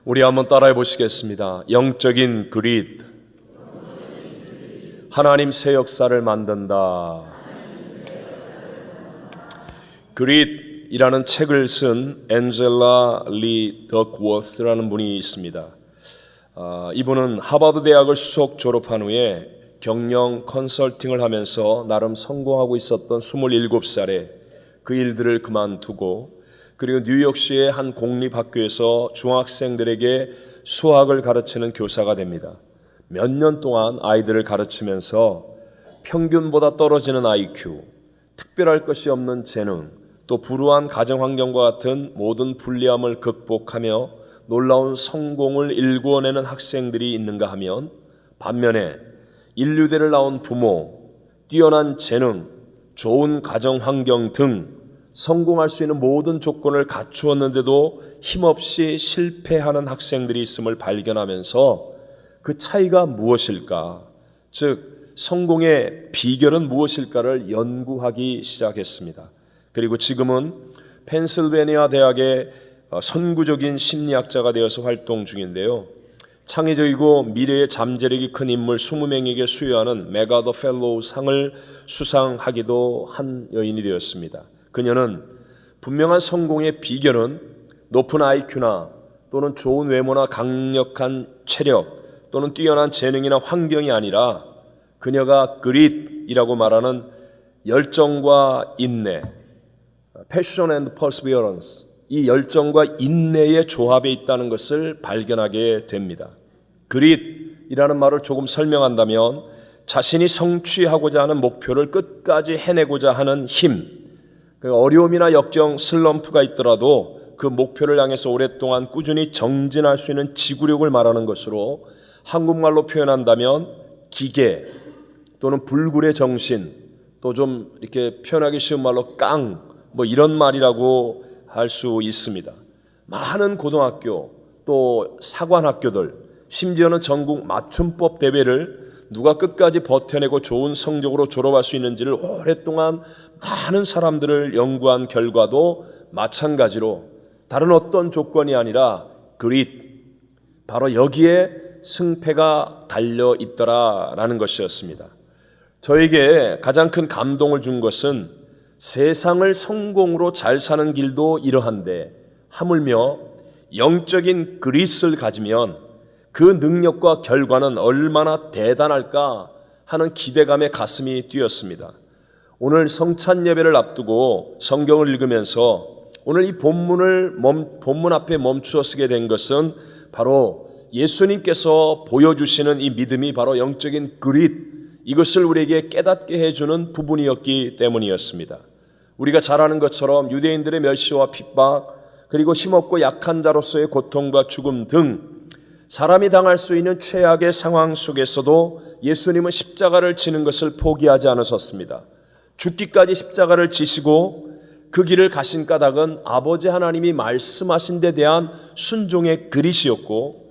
우리 한번 따라해 보시겠습니다. 영적인 그릿, 하나님 새 역사를 만든다. 그릿이라는 책을 쓴 앤젤라 리 덕워스라는 분이 있습니다. 이분은 하버드 대학을 수석 졸업한 후에 경영 컨설팅을 하면서 나름 성공하고 있었던 27살에 그 일들을 그만두고, 그리고 뉴욕시의 한 공립학교에서 중학생들에게 수학을 가르치는 교사가 됩니다. 몇 년 동안 아이들을 가르치면서 평균보다 떨어지는 IQ, 특별할 것이 없는 재능, 또 불우한 가정환경과 같은 모든 불리함을 극복하며 놀라운 성공을 일구어내는 학생들이 있는가 하면, 반면에 인류대를 낳은 부모, 뛰어난 재능, 좋은 가정환경 등 성공할 수 있는 모든 조건을 갖추었는데도 힘없이 실패하는 학생들이 있음을 발견하면서 그 차이가 무엇일까, 즉 성공의 비결은 무엇일까를 연구하기 시작했습니다. 그리고 지금은 펜실베니아 대학의 선구적인 심리학자가 되어서 활동 중인데요. 창의적이고 미래의 잠재력이 큰 인물 20명에게 수여하는 메가더 펠로우 상을 수상하기도 한 여인이 되었습니다. 그녀는 분명한 성공의 비결은 높은 IQ나 또는 좋은 외모나 강력한 체력 또는 뛰어난 재능이나 환경이 아니라 그녀가 그릿이라고 말하는 열정과 인내, passion and perseverance, 이 열정과 인내의 조합에 있다는 것을 발견하게 됩니다. 그릿이라는 말을 조금 설명한다면, 자신이 성취하고자 하는 목표를 끝까지 해내고자 하는 힘, 어려움이나 역경, 슬럼프가 있더라도 그 목표를 향해서 오랫동안 꾸준히 정진할 수 있는 지구력을 말하는 것으로, 한국말로 표현한다면 기계 또는 불굴의 정신, 또 좀 이렇게 표현하기 쉬운 말로 깡, 이런 말이라고 할 수 있습니다. 많은 고등학교 또 사관학교들, 심지어는 전국 맞춤법 대회를 누가 끝까지 버텨내고 좋은 성적으로 졸업할 수 있는지를 오랫동안 많은 사람들을 연구한 결과도 마찬가지로 다른 어떤 조건이 아니라 그릿, 바로 여기에 승패가 달려 있더라라는 것이었습니다. 저에게 가장 큰 감동을 준 것은 세상을 성공으로 잘 사는 길도 이러한데 하물며 영적인 그릿을 가지면 그 능력과 결과는 얼마나 대단할까 하는 기대감에 가슴이 뛰었습니다. 오늘 성찬 예배를 앞두고 성경을 읽으면서 오늘 이 본문 앞에 멈추어 쓰게 된 것은 바로 예수님께서 보여주시는 이 믿음이 바로 영적인 그릿, 이것을 우리에게 깨닫게 해주는 부분이었기 때문이었습니다. 우리가 잘 아는 것처럼 유대인들의 멸시와 핍박, 그리고 힘없고 약한 자로서의 고통과 죽음 등 사람이 당할 수 있는 최악의 상황 속에서도 예수님은 십자가를 지는 것을 포기하지 않으셨습니다. 죽기까지 십자가를 지시고 그 길을 가신 까닭은 아버지 하나님이 말씀하신 데 대한 순종의 그릿이었고,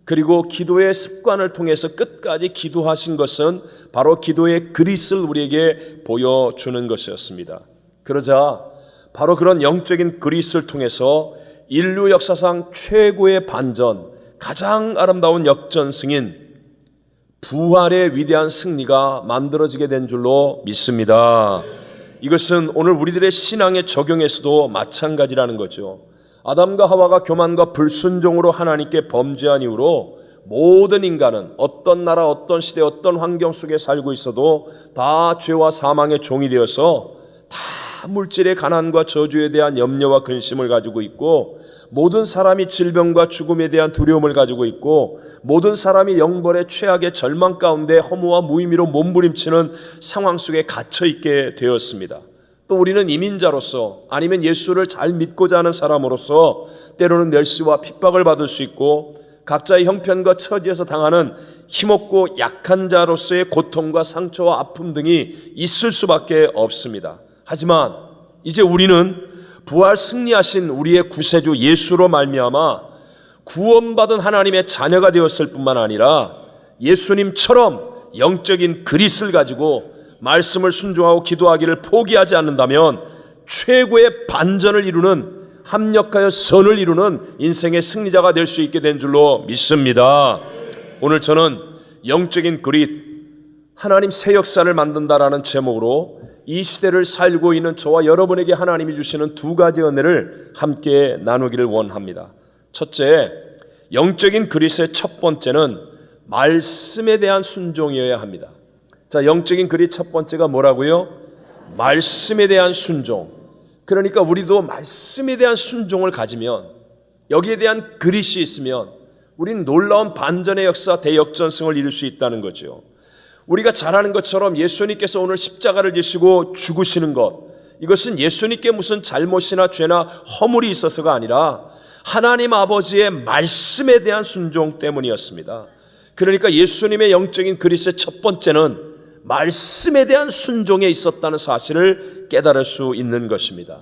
그리고 기도의 습관을 통해서 끝까지 기도하신 것은 바로 기도의 그릿을 우리에게 보여주는 것이었습니다. 그러자 바로 그런 영적인 그릿을 통해서 인류 역사상 최고의 반전, 가장 아름다운 역전승인 부활의 위대한 승리가 만들어지게 된 줄로 믿습니다. 이것은 오늘 우리들의 신앙에 적용해서도 마찬가지라는 거죠. 아담과 하와가 교만과 불순종으로 하나님께 범죄한 이후로 모든 인간은 어떤 나라, 어떤 시대, 어떤 환경 속에 살고 있어도 다 죄와 사망의 종이 되어서 다 물질의 가난과 저주에 대한 염려와 근심을 가지고 있고, 모든 사람이 질병과 죽음에 대한 두려움을 가지고 있고, 모든 사람이 영벌의 최악의 절망 가운데 허무와 무의미로 몸부림치는 상황 속에 갇혀 있게 되었습니다. 또 우리는 이민자로서 아니면 예수를 잘 믿고자 하는 사람으로서 때로는 멸시와 핍박을 받을 수 있고, 각자의 형편과 처지에서 당하는 힘없고 약한 자로서의 고통과 상처와 아픔 등이 있을 수밖에 없습니다. 하지만 이제 우리는 부활 승리하신 우리의 구세주 예수로 말미암아 구원받은 하나님의 자녀가 되었을 뿐만 아니라 예수님처럼 영적인 그릿을 가지고 말씀을 순종하고 기도하기를 포기하지 않는다면 최고의 반전을 이루는, 합력하여 선을 이루는 인생의 승리자가 될 수 있게 된 줄로 믿습니다. 오늘 저는 영적인 그릿, 하나님 새 역사를 만든다라는 제목으로 이 시대를 살고 있는 저와 여러분에게 하나님이 주시는 두 가지 은혜를 함께 나누기를 원합니다. 첫째, 영적인 그릿의 첫 번째는 말씀에 대한 순종이어야 합니다. 자, 영적인 그릿 첫 번째가 뭐라고요? 말씀에 대한 순종. 그러니까 우리도 말씀에 대한 순종을 가지면, 여기에 대한 그릿이 있으면 우리는 놀라운 반전의 역사, 대역전승을 이룰 수 있다는 거죠. 우리가 잘 아는 것처럼 예수님께서 오늘 십자가를 지시고 죽으시는 것, 이것은 예수님께 무슨 잘못이나 죄나 허물이 있어서가 아니라 하나님 아버지의 말씀에 대한 순종 때문이었습니다. 그러니까 예수님의 영적인 그릿의 첫 번째는 말씀에 대한 순종에 있었다는 사실을 깨달을 수 있는 것입니다.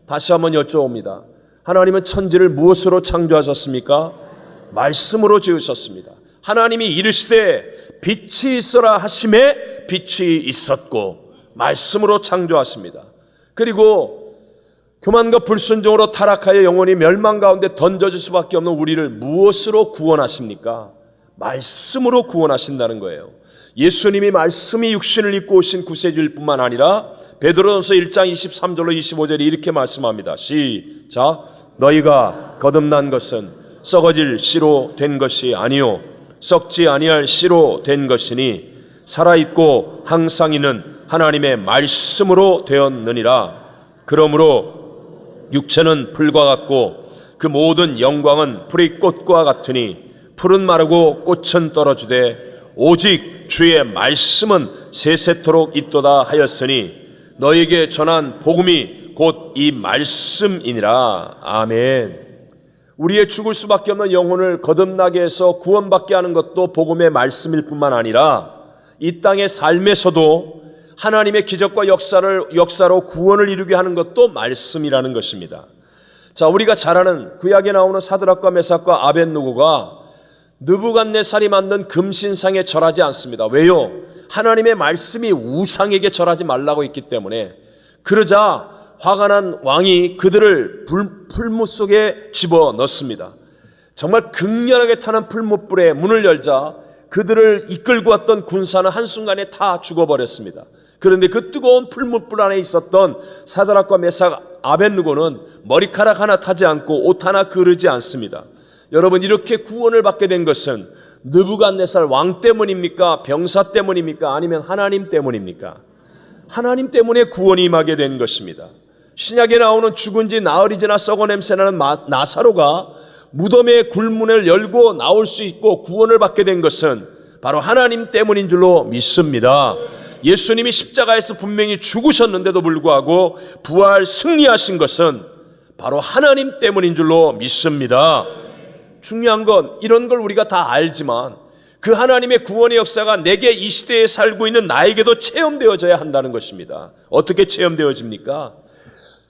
다시 한번 여쭤봅니다. 하나님은 천지를 무엇으로 창조하셨습니까? 말씀으로 지으셨습니다. 하나님이 이르시되 빛이 있어라 하심에 빛이 있었고 말씀으로 창조하십니다. 그리고 교만과 불순종으로 타락하여 영원히 멸망 가운데 던져질 수밖에 없는 우리를 무엇으로 구원하십니까? 말씀으로 구원하신다는 거예요. 예수님이 말씀이 육신을 입고 오신 구세주일 뿐만 아니라 베드로전서 1장 23절로 25절에 이렇게 말씀합니다. 시작. 너희가 거듭난 것은 썩어질 씨로 된 것이 아니요 썩지 아니할 씨로 된 것이니 살아있고 항상 있는 하나님의 말씀으로 되었느니라. 그러므로 육체는 풀과 같고 그 모든 영광은 풀의 꽃과 같으니 풀은 마르고 꽃은 떨어지되 오직 주의 말씀은 세세토록 있도다 하였으니 너에게 전한 복음이 곧 이 말씀이니라. 아멘. 우리의 죽을 수밖에 없는 영혼을 거듭나게 해서 구원받게 하는 것도 복음의 말씀일 뿐만 아니라 이 땅의 삶에서도 하나님의 기적과 역사로 구원을 이루게 하는 것도 말씀이라는 것입니다. 자, 우리가 잘 아는 구약에 나오는 사드락과 메삭과 아벳느고가 느부갓네살이 만든 금신상에 절하지 않습니다. 왜요? 하나님의 말씀이 우상에게 절하지 말라고 했기 때문에. 그러자 화가 난 왕이 그들을 풀무 속에 집어넣습니다. 정말 극렬하게 타는 풀무불에 문을 열자 그들을 이끌고 왔던 군사는 한순간에 다 죽어버렸습니다. 그런데 그 뜨거운 풀무불 안에 있었던 사드락과 메삭, 아벳느고는 머리카락 하나 타지 않고 옷 하나 그르지 않습니다. 여러분, 이렇게 구원을 받게 된 것은 느부갓네살 왕 때문입니까? 병사 때문입니까? 아니면 하나님 때문입니까? 하나님 때문에 구원이 임하게 된 것입니다. 신약에 나오는 죽은 지 나흘이지나 썩어 냄새나는 나사로가 무덤의 굴문을 열고 나올 수 있고 구원을 받게 된 것은 바로 하나님 때문인 줄로 믿습니다. 예수님이 십자가에서 분명히 죽으셨는데도 불구하고 부활 승리하신 것은 바로 하나님 때문인 줄로 믿습니다. 중요한 건 이런 걸 우리가 다 알지만 그 하나님의 구원의 역사가 내게 이 시대에 살고 있는 나에게도 체험되어져야 한다는 것입니다. 어떻게 체험되어집니까?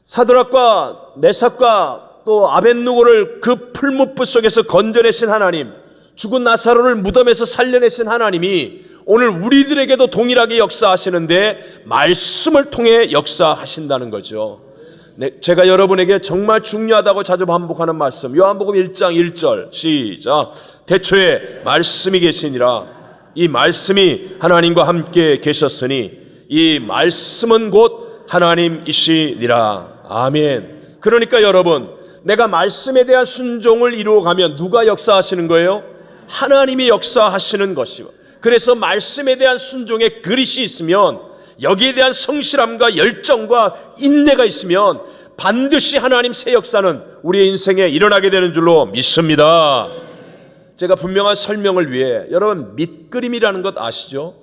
사드락과 메삭과 또 아벳느고를 그 풀무불 속에서 건져내신 하나님, 죽은 나사로를 무덤에서 살려내신 하나님이 오늘 우리들에게도 동일하게 역사하시는데 말씀을 통해 역사하신다는 거죠. 제가 여러분에게 정말 중요하다고 자주 반복하는 말씀, 요한복음 1장 1절 시작. 태초에 말씀이 계시니라. 이 말씀이 하나님과 함께 계셨으니 이 말씀은 곧 하나님이시니라. 아멘. 그러니까 여러분, 내가 말씀에 대한 순종을 이루어가면 누가 역사하시는 거예요? 하나님이 역사하시는 것이요. 그래서 말씀에 대한 순종의 그릿이 있으면, 여기에 대한 성실함과 열정과 인내가 있으면 반드시 하나님 새 역사는 우리의 인생에 일어나게 되는 줄로 믿습니다. 제가 분명한 설명을 위해, 여러분 밑그림이라는 것 아시죠?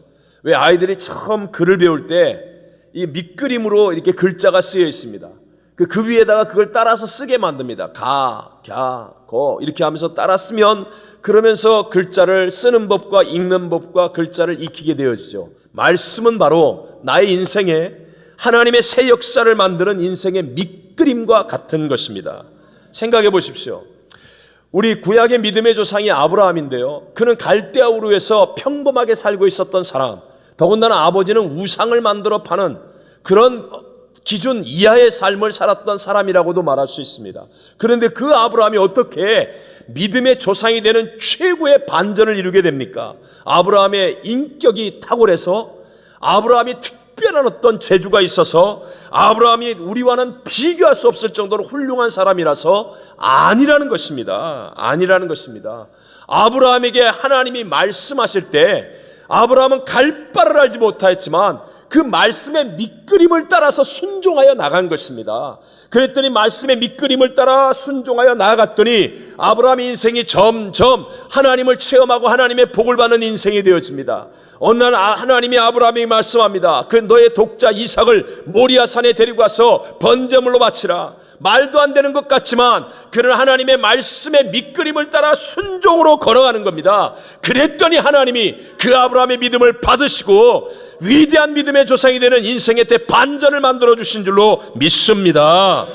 왜 아이들이 처음 글을 배울 때 이 밑그림으로 이렇게 글자가 쓰여 있습니다. 그 위에다가 그걸 따라서 쓰게 만듭니다. 가, 갸, 거 이렇게 하면서 따라 쓰면 그러면서 글자를 쓰는 법과 읽는 법과 글자를 익히게 되어지죠. 말씀은 바로 나의 인생에 하나님의 새 역사를 만드는 인생의 밑그림과 같은 것입니다. 생각해 보십시오. 우리 구약의 믿음의 조상이 아브라함인데요, 그는 갈대아 우르에서 평범하게 살고 있었던 사람, 더군다나 아버지는 우상을 만들어 파는 그런 기준 이하의 삶을 살았던 사람이라고도 말할 수 있습니다. 그런데 그 아브라함이 어떻게 믿음의 조상이 되는 최고의 반전을 이루게 됩니까? 아브라함의 인격이 탁월해서, 아브라함이 특별한 어떤 재주가 있어서, 아브라함이 우리와는 비교할 수 없을 정도로 훌륭한 사람이라서 아니라는 것입니다. 아니라는 것입니다. 아브라함에게 하나님이 말씀하실 때 아브라함은 갈 바를 알지 못하였지만 그 말씀의 밑그림을 따라서 순종하여 나간 것입니다. 그랬더니 말씀의 밑그림을 따라 순종하여 나아갔더니 아브라함의 인생이 점점 하나님을 체험하고 하나님의 복을 받는 인생이 되어집니다. 어느 날 하나님이 아브라함에게 말씀합니다. 그 너의 독자 이삭을 모리아산에 데리고 가서 번제물로 바치라. 말도 안 되는 것 같지만 그는 하나님의 말씀의 밑그림을 따라 순종으로 걸어가는 겁니다. 그랬더니 하나님이 그 아브라함의 믿음을 받으시고 위대한 믿음의 조상이 되는 인생의 대반전을 만들어 주신 줄로 믿습니다.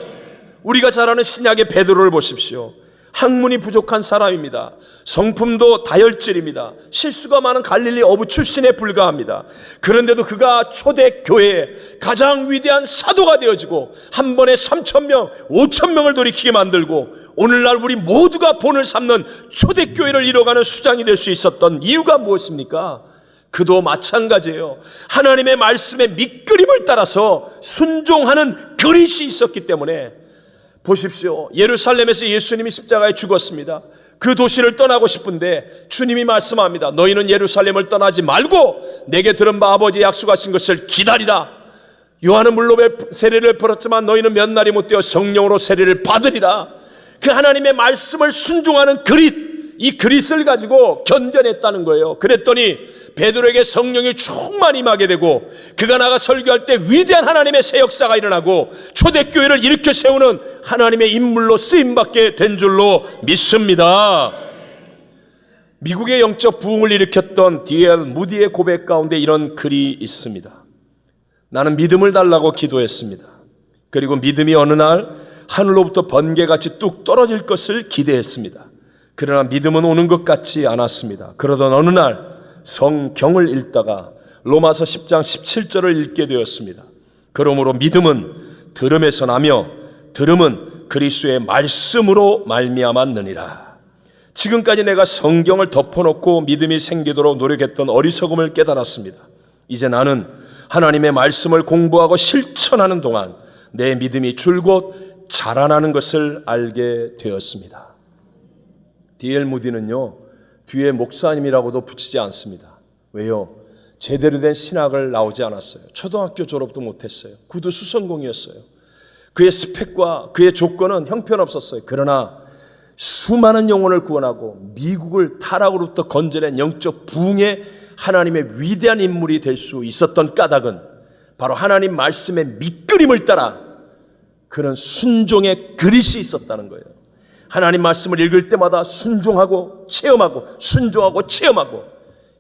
우리가 잘 아는 신약의 베드로를 보십시오. 학문이 부족한 사람입니다. 성품도 다혈질입니다. 실수가 많은 갈릴리 어부 출신에 불과합니다. 그런데도 그가 초대교회의 가장 위대한 사도가 되어지고 한 번에 3,000명, 5,000명을 돌이키게 만들고 오늘날 우리 모두가 본을 삼는 초대교회를 이뤄가는 수장이 될 수 있었던 이유가 무엇입니까? 그도 마찬가지예요. 하나님의 말씀의 밑그림을 따라서 순종하는 그릇이 있었기 때문에 보십시오. 예루살렘에서 예수님이 십자가에 죽었습니다. 그 도시를 떠나고 싶은데 주님이 말씀합니다. 너희는 예루살렘을 떠나지 말고 내게 들은 바 아버지 약속하신 것을 기다리라. 요한은 물로 세례를 받았지만 너희는 몇 날이 못 되어 성령으로 세례를 받으리라. 그 하나님의 말씀을 순종하는 그릇, 이 그릇을 가지고 견뎌냈다는 거예요. 그랬더니 베드로에게 성령이 충만히 임하게 되고 그가 나가 설교할 때 위대한 하나님의 새 역사가 일어나고 초대교회를 일으켜 세우는 하나님의 인물로 쓰임받게 된 줄로 믿습니다. 미국의 영적 부흥을 일으켰던 D.L. 무디의 고백 가운데 이런 글이 있습니다. 나는 믿음을 달라고 기도했습니다. 그리고 믿음이 어느 날 하늘로부터 번개같이 뚝 떨어질 것을 기대했습니다. 그러나 믿음은 오는 것 같지 않았습니다. 그러던 어느 날 성경을 읽다가 로마서 10장 17절을 읽게 되었습니다. 그러므로 믿음은 들음에서 나며 들음은 그리스도의 말씀으로 말미암았느니라. 지금까지 내가 성경을 덮어놓고 믿음이 생기도록 노력했던 어리석음을 깨달았습니다. 이제 나는 하나님의 말씀을 공부하고 실천하는 동안 내 믿음이 줄곧 자라나는 것을 알게 되었습니다. D.L. 무디는요, 뒤에 목사님이라고도 붙이지 않습니다. 왜요? 제대로 된 신학을 나오지 않았어요. 초등학교 졸업도 못했어요. 구두 수성공이었어요. 그의 스펙과 그의 조건은 형편없었어요. 그러나 수많은 영혼을 구원하고 미국을 타락으로부터 건져낸 영적 부흥의 하나님의 위대한 인물이 될 수 있었던 까닭은 바로 하나님 말씀의 밑그림을 따라 그런 순종의 그릇이 있었다는 거예요. 하나님 말씀을 읽을 때마다 순종하고 체험하고 순종하고 체험하고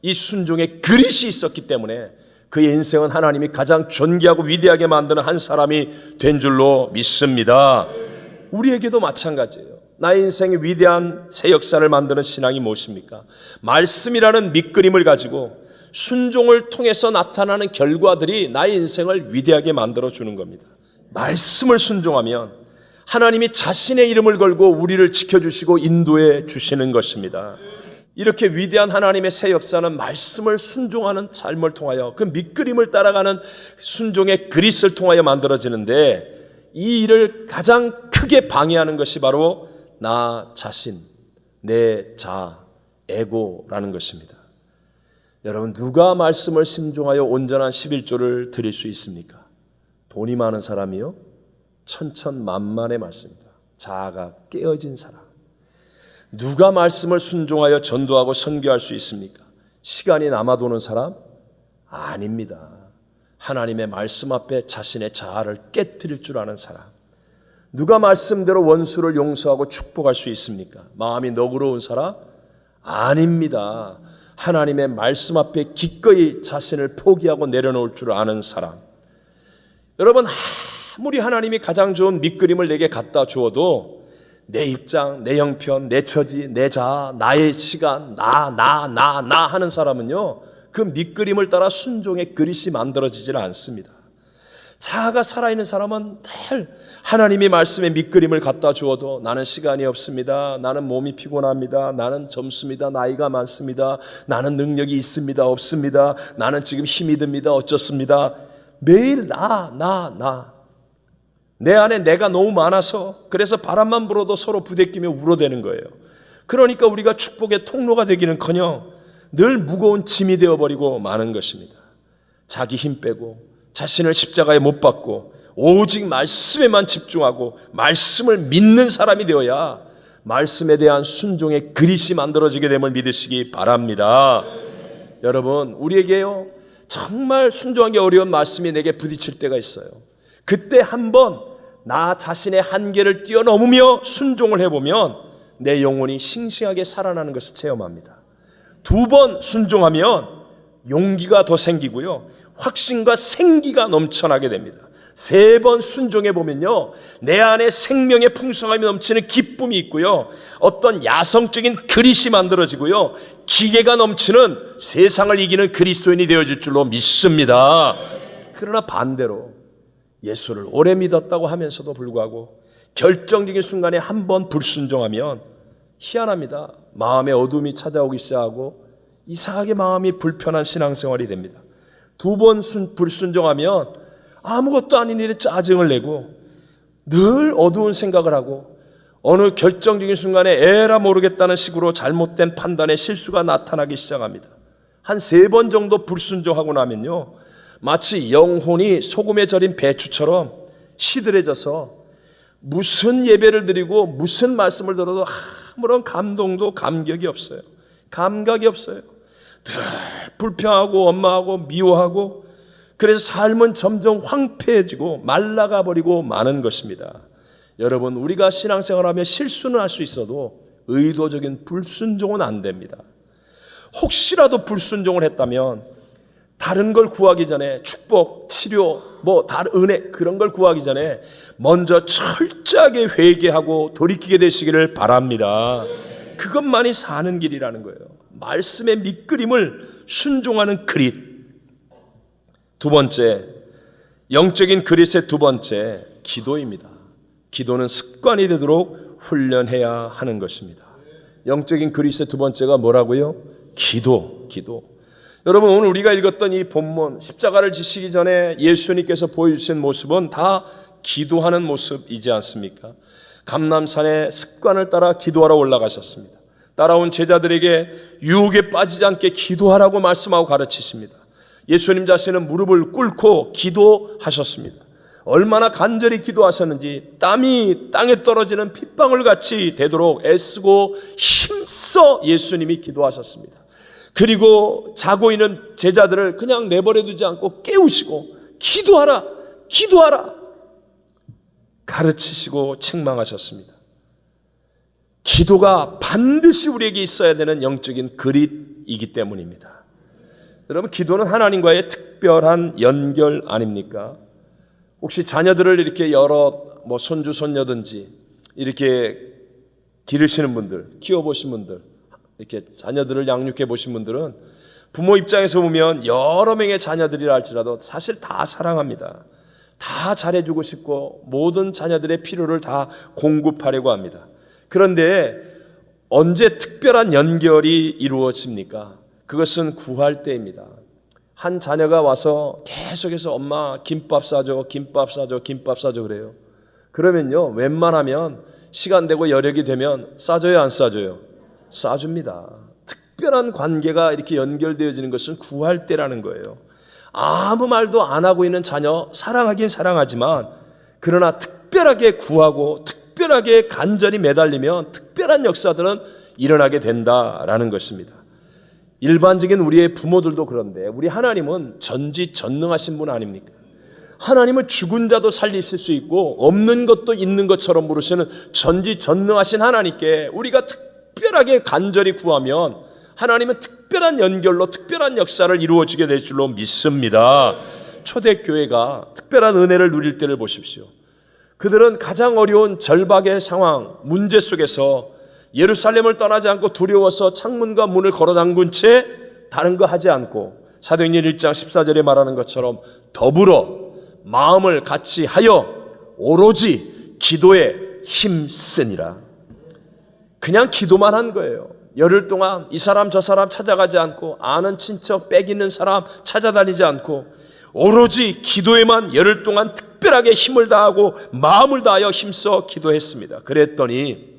이 순종의 그릇이 있었기 때문에 그의 인생은 하나님이 가장 존귀하고 위대하게 만드는 한 사람이 된 줄로 믿습니다. 우리에게도 마찬가지예요. 나의 인생의 위대한 새 역사를 만드는 신앙이 무엇입니까? 말씀이라는 밑그림을 가지고 순종을 통해서 나타나는 결과들이 나의 인생을 위대하게 만들어주는 겁니다. 말씀을 순종하면 하나님이 자신의 이름을 걸고 우리를 지켜주시고 인도해 주시는 것입니다. 이렇게 위대한 하나님의 새 역사는 말씀을 순종하는 삶을 통하여 그 밑그림을 따라가는 순종의 그릇을 통하여 만들어지는데 이 일을 가장 크게 방해하는 것이 바로 나 자신, 내 자, 에고라는 것입니다. 여러분, 누가 말씀을 순종하여 온전한 11조를 드릴 수 있습니까? 돈이 많은 사람이요? 천천만만의 말씀입니다. 자아가 깨어진 사람. 누가 말씀을 순종하여 전도하고 선교할 수 있습니까? 시간이 남아도는 사람? 아닙니다. 하나님의 말씀 앞에 자신의 자아를 깨뜨릴 줄 아는 사람. 누가 말씀대로 원수를 용서하고 축복할 수 있습니까? 마음이 너그러운 사람? 아닙니다. 하나님의 말씀 앞에 기꺼이 자신을 포기하고 내려놓을 줄 아는 사람. 여러분, 아무리 하나님이 가장 좋은 밑그림을 내게 갖다 주어도 내 입장, 내 형편, 내 처지, 내 자아, 나의 시간, 나 하는 사람은요, 그 밑그림을 따라 순종의 그릇이 만들어지질 않습니다. 자아가 살아있는 사람은 늘 하나님이 말씀에 밑그림을 갖다 주어도 나는 시간이 없습니다. 나는 몸이 피곤합니다. 나는 젊습니다. 나이가 많습니다. 나는 능력이 있습니다. 없습니다. 나는 지금 힘이 듭니다. 어쩌습니다. 매일 나. 내 안에 내가 너무 많아서 그래서 바람만 불어도 서로 부대끼며 울어대는 거예요. 그러니까 우리가 축복의 통로가 되기는커녕 늘 무거운 짐이 되어버리고 마는 것입니다. 자기 힘 빼고 자신을 십자가에 못 박고 오직 말씀에만 집중하고 말씀을 믿는 사람이 되어야 말씀에 대한 순종의 그릇이 만들어지게 됨을 믿으시기 바랍니다. 여러분, 우리에게요 정말 순종하기 어려운 말씀이 내게 부딪힐 때가 있어요. 그때 한번 나 자신의 한계를 뛰어넘으며 순종을 해보면 내 영혼이 싱싱하게 살아나는 것을 체험합니다. 2번 순종하면 용기가 더 생기고요, 확신과 생기가 넘쳐나게 됩니다. 3번 순종해보면요, 내 안에 생명의 풍성함이 넘치는 기쁨이 있고요, 어떤 야성적인 그릿이 만들어지고요, 기계가 넘치는 세상을 이기는 그리스도인이 되어질 줄로 믿습니다. 그러나 반대로 예수를 오래 믿었다고 하면서도 불구하고 결정적인 순간에 한번 불순종하면 희한합니다. 마음의 어둠이 찾아오기 시작하고 이상하게 마음이 불편한 신앙생활이 됩니다. 2번 불순종하면 아무것도 아닌 일에 짜증을 내고 늘 어두운 생각을 하고 어느 결정적인 순간에 에라 모르겠다는 식으로 잘못된 판단에 실수가 나타나기 시작합니다. 한 3번 정도 불순종하고 나면요, 마치 영혼이 소금에 절인 배추처럼 시들해져서 무슨 예배를 드리고 무슨 말씀을 들어도 아무런 감동도 감격이 없어요. 감각이 없어요. 늘 불평하고 원망하고 미워하고, 그래서 삶은 점점 황폐해지고 말라가 버리고 마는 것입니다. 여러분, 우리가 신앙생활하며 실수는 할 수 있어도 의도적인 불순종은 안 됩니다. 혹시라도 불순종을 했다면 다른 걸 구하기 전에 축복, 치료, 다른 은혜 그런 걸 구하기 전에 먼저 철저하게 회개하고 돌이키게 되시기를 바랍니다. 그것만이 사는 길이라는 거예요. 말씀의 밑그림을 순종하는 그릿. 2번째, 영적인 그릿의 2번째, 기도입니다. 기도는 습관이 되도록 훈련해야 하는 것입니다. 영적인 그릿의 2번째가 뭐라고요? 기도. 여러분, 오늘 우리가 읽었던 이 본문, 십자가를 지시기 전에 예수님께서 보여주신 모습은 다 기도하는 모습이지 않습니까? 감람산에 습관을 따라 기도하러 올라가셨습니다. 따라온 제자들에게 유혹에 빠지지 않게 기도하라고 말씀하고 가르치십니다. 예수님 자신은 무릎을 꿇고 기도하셨습니다. 얼마나 간절히 기도하셨는지 땀이 땅에 떨어지는 핏방울 같이 되도록 애쓰고 힘써 예수님이 기도하셨습니다. 그리고 자고 있는 제자들을 그냥 내버려 두지 않고 깨우시고 기도하라 가르치시고 책망하셨습니다. 기도가 반드시 우리에게 있어야 되는 영적인 그릿이기 때문입니다. 여러분, 기도는 하나님과의 특별한 연결 아닙니까? 혹시 자녀들을 이렇게 여러 손주 손녀든지 이렇게 기르시는 분들, 키워보신 분들, 이렇게 자녀들을 양육해 보신 분들은 부모 입장에서 보면 여러 명의 자녀들이라 할지라도 사실 다 사랑합니다. 다 잘해주고 싶고 모든 자녀들의 필요를 다 공급하려고 합니다. 그런데 언제 특별한 연결이 이루어집니까? 그것은 구할 때입니다. 한 자녀가 와서 계속해서 엄마 김밥 사줘 그래요. 그러면요, 웬만하면 시간 되고 여력이 되면 싸줘요, 안 싸줘요? 싸줍니다. 특별한 관계가 이렇게 연결되어지는 것은 구할 때라는 거예요. 아무 말도 안 하고 있는 자녀 사랑하긴 사랑하지만 그러나 특별하게 구하고 특별하게 간절히 매달리면 특별한 역사들은 일어나게 된다라는 것입니다. 일반적인 우리의 부모들도 그런데 우리 하나님은 전지전능하신 분 아닙니까? 하나님은 죽은 자도 살리실 수 있고 없는 것도 있는 것처럼 부르시는 전지전능하신 하나님께 우리가 특별하게 간절히 구하면 하나님은 특별한 연결로 특별한 역사를 이루어지게 될 줄로 믿습니다. 초대교회가 특별한 은혜를 누릴 때를 보십시오. 그들은 가장 어려운 절박의 상황, 문제 속에서 예루살렘을 떠나지 않고 두려워서 창문과 문을 걸어 잠근 채 다른 거 하지 않고 사도행전 1장 14절에 말하는 것처럼 더불어 마음을 같이 하여 오로지 기도에 힘쓰니라. 그냥 기도만 한 거예요. 열흘 동안 이 사람 저 사람 찾아가지 않고, 아는 친척 빽 있는 사람 찾아다니지 않고, 오로지 기도에만 열흘 동안 특별하게 힘을 다하고 마음을 다하여 힘써 기도했습니다. 그랬더니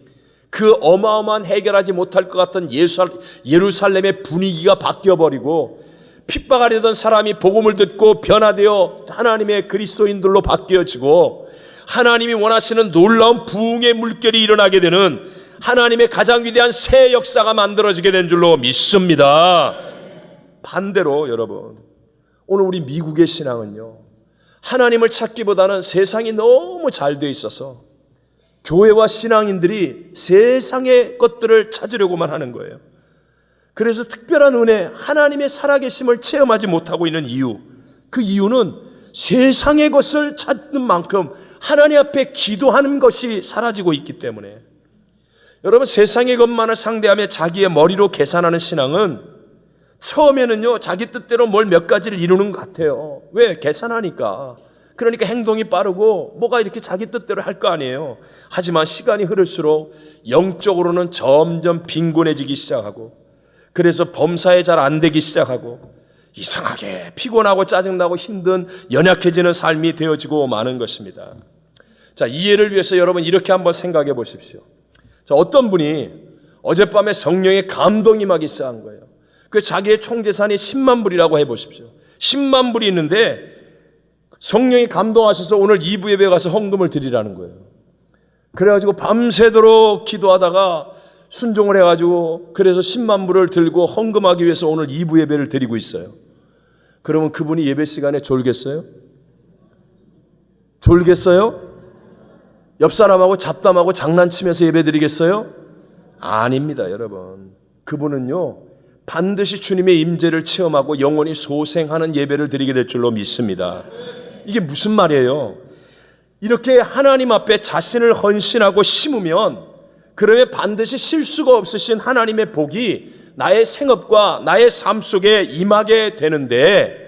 그 어마어마한 해결하지 못할 것 같은 예루살렘의 분위기가 바뀌어버리고, 핍박하려던 사람이 복음을 듣고 변화되어 하나님의 그리스도인들로 바뀌어지고, 하나님이 원하시는 놀라운 부흥의 물결이 일어나게 되는 하나님의 가장 위대한 새 역사가 만들어지게 된 줄로 믿습니다. 반대로 여러분, 오늘 우리 미국의 신앙은요, 하나님을 찾기보다는 세상이 너무 잘 돼 있어서 교회와 신앙인들이 세상의 것들을 찾으려고만 하는 거예요. 그래서 특별한 은혜, 하나님의 살아계심을 체험하지 못하고 있는 이유, 그 이유는 세상의 것을 찾는 만큼 하나님 앞에 기도하는 것이 사라지고 있기 때문에. 여러분, 세상의 것만을 상대하며 자기의 머리로 계산하는 신앙은 처음에는요, 자기 뜻대로 뭘 몇 가지를 이루는 것 같아요. 왜? 계산하니까. 그러니까 행동이 빠르고 뭐가 이렇게 자기 뜻대로 할 거 아니에요. 하지만 시간이 흐를수록 영적으로는 점점 빈곤해지기 시작하고, 그래서 범사에 잘 안 되기 시작하고, 이상하게 피곤하고 짜증나고 힘든 연약해지는 삶이 되어지고 마는 것입니다. 자, 이해를 위해서 여러분 이렇게 한번 생각해 보십시오. 자, 어떤 분이 어젯밤에 성령의 감동이 막 시작한 거예요. 그 자기의 총재산이 10만 불이라고 해보십시오. 10만 불이 있는데 성령이 감동하셔서 오늘 2부 예배 가서 헌금을 드리라는 거예요. 그래가지고 밤새도록 기도하다가 순종을 해가지고 그래서 10만 불을 들고 헌금하기 위해서 오늘 2부 예배를 드리고 있어요. 그러면 그분이 예배 시간에 졸겠어요? 졸겠어요? 옆 사람하고 잡담하고 장난치면서 예배 드리겠어요? 아닙니다, 여러분. 그분은요, 반드시 주님의 임재를 체험하고 영원히 소생하는 예배를 드리게 될 줄로 믿습니다. 이게 무슨 말이에요? 이렇게 하나님 앞에 자신을 헌신하고 심으면, 그러면 반드시 실수가 없으신 하나님의 복이 나의 생업과 나의 삶 속에 임하게 되는데,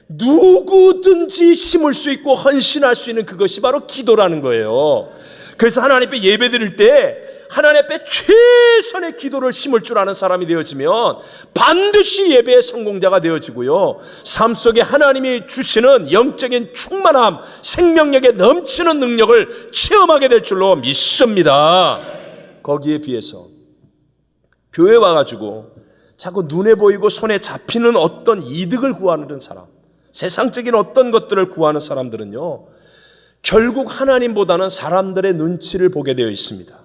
누구든지 심을 수 있고 헌신할 수 있는 그것이 바로 기도라는 거예요. 그래서 하나님 앞에 예배 드릴 때 하나님 앞에 최선의 기도를 심을 줄 아는 사람이 되어지면 반드시 예배의 성공자가 되어지고요, 삶 속에 하나님이 주시는 영적인 충만함, 생명력에 넘치는 능력을 체험하게 될 줄로 믿습니다. 거기에 비해서 교회 와가지고 자꾸 눈에 보이고 손에 잡히는 어떤 이득을 구하는 사람, 세상적인 어떤 것들을 구하는 사람들은요, 결국 하나님보다는 사람들의 눈치를 보게 되어 있습니다.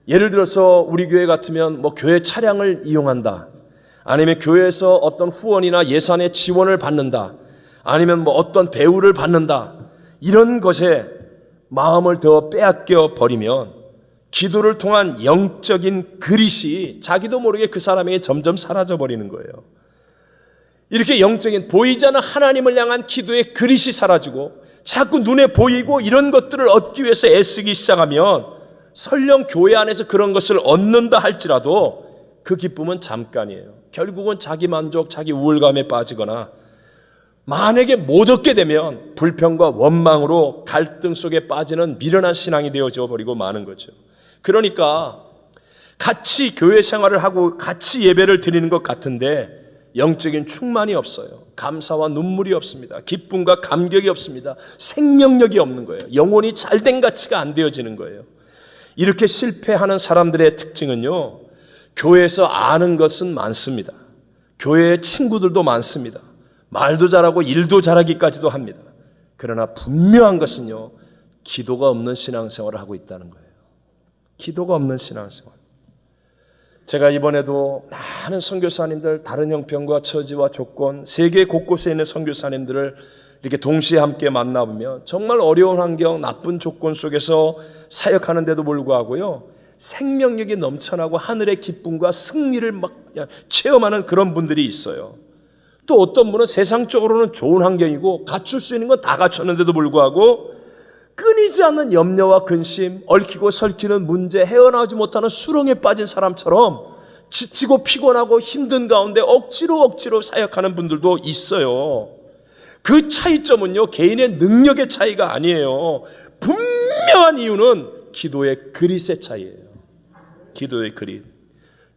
예를 들어서 우리 교회 같으면 뭐 교회 차량을 이용한다, 아니면 교회에서 어떤 후원이나 예산의 지원을 받는다, 아니면 뭐 어떤 대우를 받는다, 이런 것에 마음을 더 빼앗겨 버리면 기도를 통한 영적인 그릿이 자기도 모르게 그 사람에게 점점 사라져 버리는 거예요. 이렇게 영적인 보이지 않는 하나님을 향한 기도의 그릿이 사라지고 자꾸 눈에 보이고 이런 것들을 얻기 위해서 애쓰기 시작하면 설령 교회 안에서 그런 것을 얻는다 할지라도 그 기쁨은 잠깐이에요. 결국은 자기 만족, 자기 우울감에 빠지거나, 만약에 못 얻게 되면 불평과 원망으로 갈등 속에 빠지는 미련한 신앙이 되어져 버리고 마는 거죠. 그러니까 같이 교회 생활을 하고 같이 예배를 드리는 것 같은데 영적인 충만이 없어요. 감사와 눈물이 없습니다. 기쁨과 감격이 없습니다. 생명력이 없는 거예요. 영혼이 잘된 가치가 안 되어지는 거예요. 이렇게 실패하는 사람들의 특징은요, 교회에서 아는 것은 많습니다. 교회에 친구들도 많습니다. 말도 잘하고 일도 잘하기까지도 합니다. 그러나 분명한 것은요, 기도가 없는 신앙생활을 하고 있다는 거예요. 기도가 없는 신앙생활. 제가 이번에도 많은 선교사님들, 다른 형편과 처지와 조건, 세계 곳곳에 있는 선교사님들을 이렇게 동시에 함께 만나보면 정말 어려운 환경, 나쁜 조건 속에서 사역하는데도 불구하고요, 생명력이 넘쳐나고 하늘의 기쁨과 승리를 막 체험하는 그런 분들이 있어요. 또 어떤 분은 세상적으로는 좋은 환경이고 갖출 수 있는 건 다 갖췄는데도 불구하고 끊이지 않는 염려와 근심, 얽히고 설키는 문제, 헤어나오지 못하는 수렁에 빠진 사람처럼 지치고 피곤하고 힘든 가운데 억지로 사역하는 분들도 있어요. 그 차이점은요, 개인의 능력의 차이가 아니에요. 분명한 이유는 기도의 그릇의 차이예요. 기도의 그릇.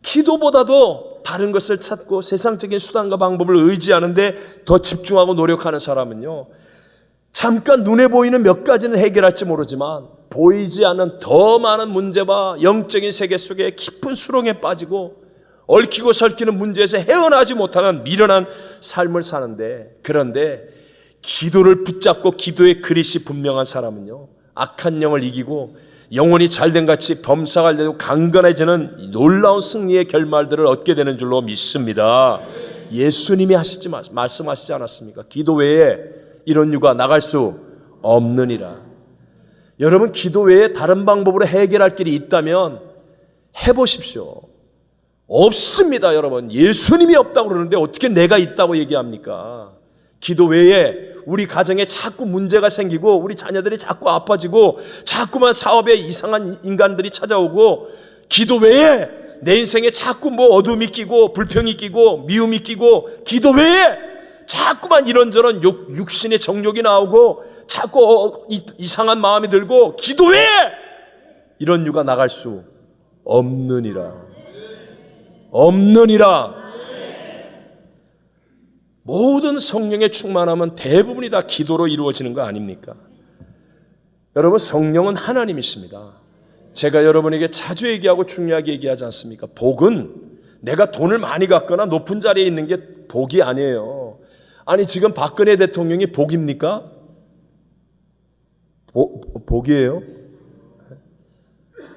기도보다도 다른 것을 찾고 세상적인 수단과 방법을 의지하는데 더 집중하고 노력하는 사람은요, 잠깐 눈에 보이는 몇 가지는 해결할지 모르지만 보이지 않는 더 많은 문제와 영적인 세계 속에 깊은 수렁에 빠지고 얽히고 설키는 문제에서 헤어나지 못하는 미련한 삶을 사는데, 그런데 기도를 붙잡고 기도의 그릇이 분명한 사람은요, 악한 영을 이기고 영혼이 잘된 같이 범사가 되고 강건해지는 놀라운 승리의 결말들을 얻게 되는 줄로 믿습니다. 예수님이 말씀하시지 않았습니까? 기도 외에 이런 유가 나갈 수 없느니라. 여러분, 기도 외에 다른 방법으로 해결할 길이 있다면 해보십시오. 없습니다. 여러분, 예수님이 없다고 그러는데 어떻게 내가 있다고 얘기합니까? 기도 외에 우리 가정에 자꾸 문제가 생기고 우리 자녀들이 자꾸 아파지고 자꾸만 사업에 이상한 인간들이 찾아오고, 기도 외에 내 인생에 자꾸 어둠이 끼고 불평이 끼고 미움이 끼고, 기도 외에 자꾸만 이런저런 육신의 정욕이 나오고 자꾸 이상한 마음이 들고, 기도 외에 이런 유가 나갈 수 없느니라. 없느니라. 모든 성령의 충만함은 대부분이 다 기도로 이루어지는 거 아닙니까? 여러분, 성령은 하나님이십니다. 제가 여러분에게 자주 얘기하고 중요하게 얘기하지 않습니까? 복은 내가 돈을 많이 갖거나 높은 자리에 있는 게 복이 아니에요. 아니, 지금 박근혜 대통령이 복입니까? 복이에요?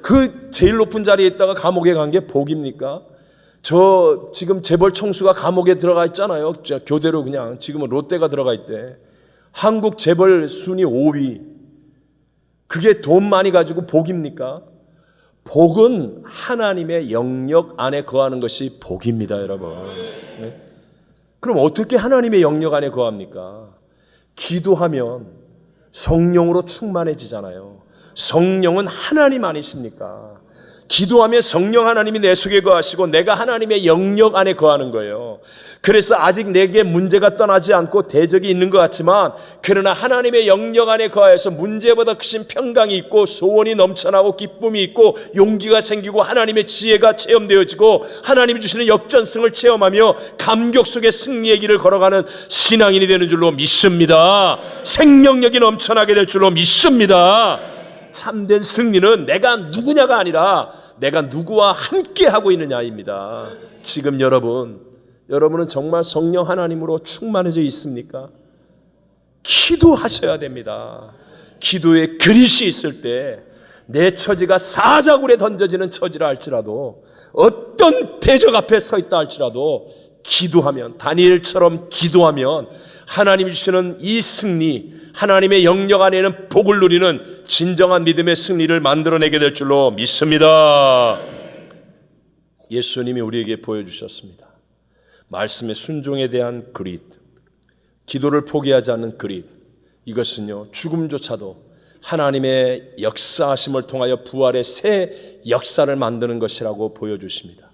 그 제일 높은 자리에 있다가 감옥에 간 게 복입니까? 저 지금 재벌 총수가 감옥에 들어가 있잖아요. 교대로 그냥 지금은 롯데가 들어가 있대. 한국 재벌 순위 5위. 그게 돈 많이 가지고 복입니까? 복은 하나님의 영역 안에 거하는 것이 복입니다, 여러분. 네? 그럼 어떻게 하나님의 영역 안에 거합니까? 기도하면 성령으로 충만해지잖아요. 성령은 하나님 아니십니까? 기도하면 성령 하나님이 내 속에 거하시고 내가 하나님의 영역 안에 거하는 거예요. 그래서 아직 내게 문제가 떠나지 않고 대적이 있는 것 같지만, 그러나 하나님의 영역 안에 거하여서 문제보다 크신 평강이 있고 소원이 넘쳐나고 기쁨이 있고 용기가 생기고 하나님의 지혜가 체험되어지고 하나님이 주시는 역전승을 체험하며 감격 속에 승리의 길을 걸어가는 신앙인이 되는 줄로 믿습니다. 생명력이 넘쳐나게 될 줄로 믿습니다. 참된 승리는 내가 누구냐가 아니라 내가 누구와 함께 하고 있느냐입니다. 지금 여러분은 정말 성령 하나님으로 충만해져 있습니까? 기도하셔야 됩니다. 기도의 그릇이 있을 때 내 처지가 사자굴에 던져지는 처지라 할지라도, 어떤 대적 앞에 서 있다 할지라도 기도하면, 다니엘처럼 기도하면 하나님이 주시는 이 승리, 하나님의 영역 안에는 복을 누리는 진정한 믿음의 승리를 만들어내게 될 줄로 믿습니다. 예수님이 우리에게 보여주셨습니다. 말씀의 순종에 대한 그릇, 기도를 포기하지 않는 그릇, 이것은요, 죽음조차도 하나님의 역사하심을 통하여 부활의 새 역사를 만드는 것이라고 보여주십니다.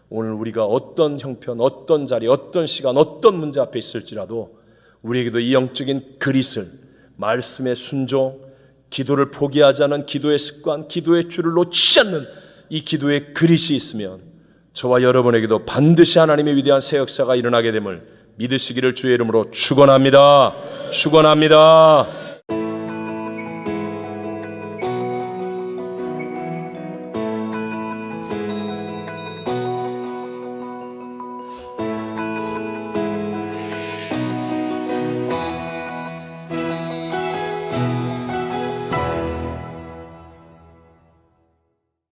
오늘 우리가 어떤 형편, 어떤 자리, 어떤 시간, 어떤 문제 앞에 있을지라도 우리에게도 이 영적인 그릇을, 말씀의 순종, 기도를 포기하지 않은 기도의 습관, 기도의 줄을 놓치지 않는 이 기도의 그릇이 있으면 저와 여러분에게도 반드시 하나님의 위대한 새 역사가 일어나게 됨을 믿으시기를 주의 이름으로 축원합니다. 축원합니다.